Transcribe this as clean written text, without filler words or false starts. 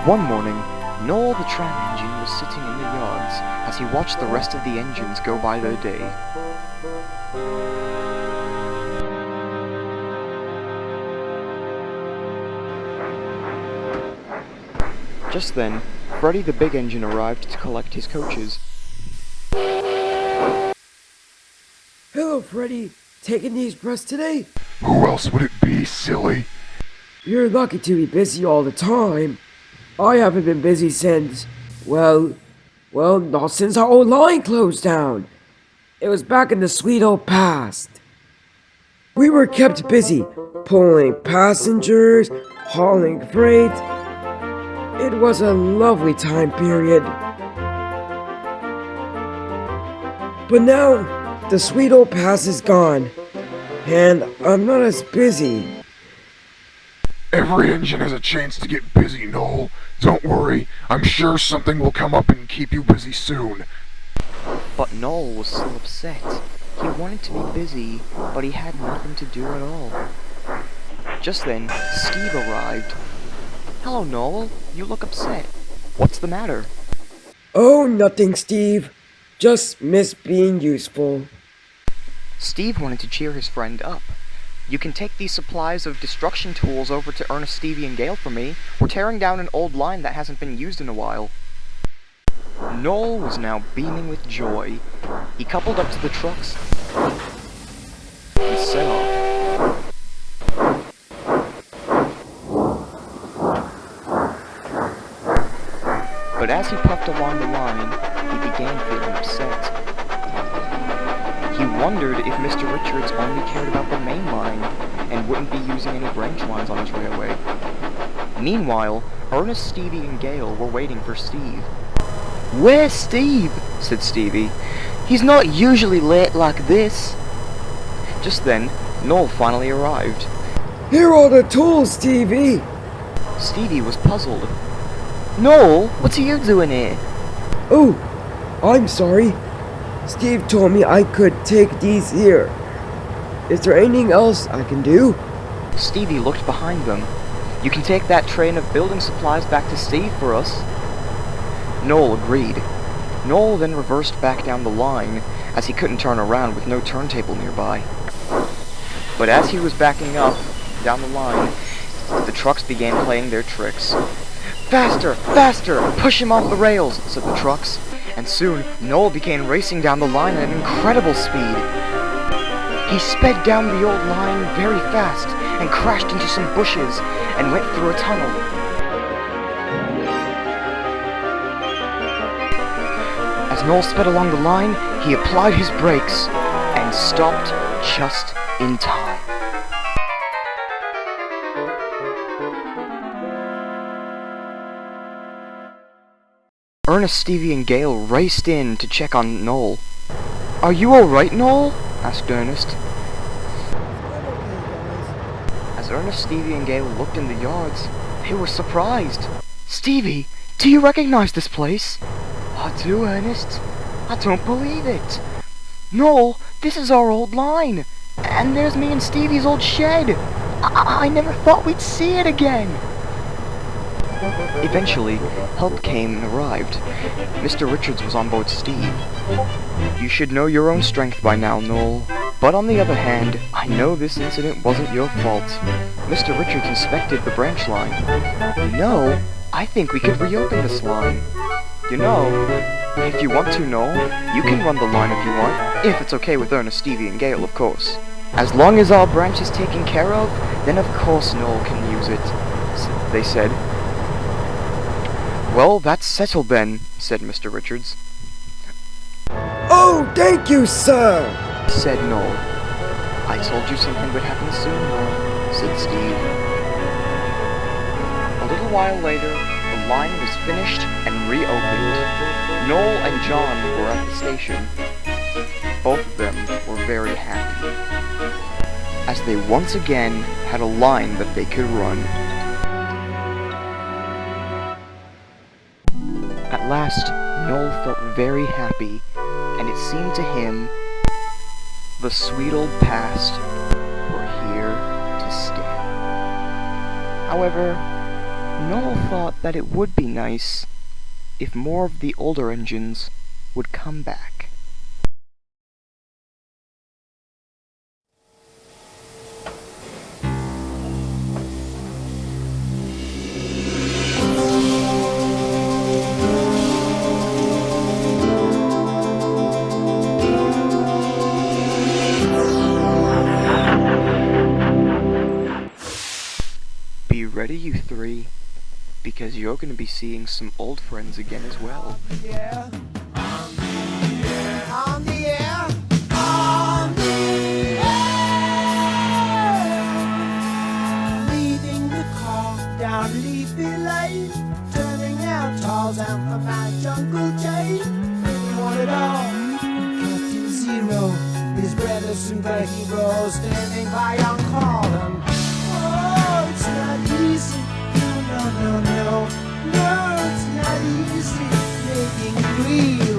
One morning, Noel the tram engine was sitting in the yards as he watched the rest of the engines go by their day. Just then, Freddy the big engine arrived to collect his coaches. Hello, Freddy. Taking these breaths today? Who else would it be, silly? You're lucky to be busy all the time. I haven't been busy since, well, not since our old line closed down. It was back in the sweet old past. We were kept busy, pulling passengers, hauling freight. It was a lovely time period. But now, the sweet old past is gone, and I'm not as busy. Every engine has a chance to get busy, Noel. Don't worry, I'm sure something will come up and keep you busy soon. But Noel was still upset. He wanted to be busy, but he had nothing to do at all. Just then, Steve arrived. Hello, Noel. You look upset. What's the matter? Oh, nothing, Steve. Just miss being useful. Steve wanted to cheer his friend up. You can take these supplies of destruction tools over to Ernest, Stevie, and Gale for me. We're tearing down an old line that hasn't been used in a while. Noel was now beaming with joy. He coupled up to the trucks and set off. But as he puffed along the line, he began feeling upset. He wondered if Mr. Richards only cared about the main line and wouldn't be using any branch lines on his railway. Meanwhile, Ernest, Stevie, and Gale were waiting for Steve. "Where's Steve?" said Stevie. "He's not usually late like this." Just then, Noel finally arrived. Here are the tools, Stevie. Stevie was puzzled. "Noel, what are you doing here?" Oh, I'm sorry. Steve told me I could take these here. Is there anything else I can do? Stevie looked behind them. "You can take that train of building supplies back to Steve for us." Noel agreed. Noel then reversed back down the line, as he couldn't turn around with no turntable nearby. But as he was backing up, down the line, the trucks began playing their tricks. "Faster! Faster! Push him off the rails!" said the trucks. And soon, Noel began racing down the line at an incredible speed. He sped down the old line very fast and crashed into some bushes and went through a tunnel. As Noel sped along the line, he applied his brakes and stopped just in time. Ernest, Stevie, and Gale raced in to check on Noel. "Are you alright, Noel?" asked Ernest. As Ernest, Stevie, and Gale looked in the yards, they were surprised. "Stevie, do you recognize this place?" "I do, Ernest. I don't believe it." "Noel, this is our old line. And there's me and Stevie's old shed. I never thought we'd see it again." Eventually, help came and arrived. Mr. Richards was on board Steve. "You should know your own strength by now, Noel. But on the other hand, I know this incident wasn't your fault." Mr. Richards inspected the branch line. I think we could reopen this line. If you want to, Noel, you can run the line if you want. If it's okay with Ernest, Stevie, and Gale, of course. As long as our branch is taken care of, then of course Noel can use it," they said. "Well, that's settled then," said Mr. Richards. Oh, thank you, sir, said Noel. "I told you something would happen soon, Noel," said Steve. A little while later, the line was finished and reopened. Noel and John were at the station. Both of them were very happy, as they once again had a line that they could run. At last, Noel felt very happy, and it seemed to him the sweet old past were here to stay. However, Noel thought that it would be nice if more of the older engines would come back. Be ready, you three, because you're going to be seeing some old friends again as well. Yeah. On the air, on the air. Leaving the car down Leafy Lane, turning out tall down from my Jungle Jane. You want it all, Captain Zero, his brother superhero, standing by on call. And oh, it's not easy. No, no, no, no, no, it's not easy making free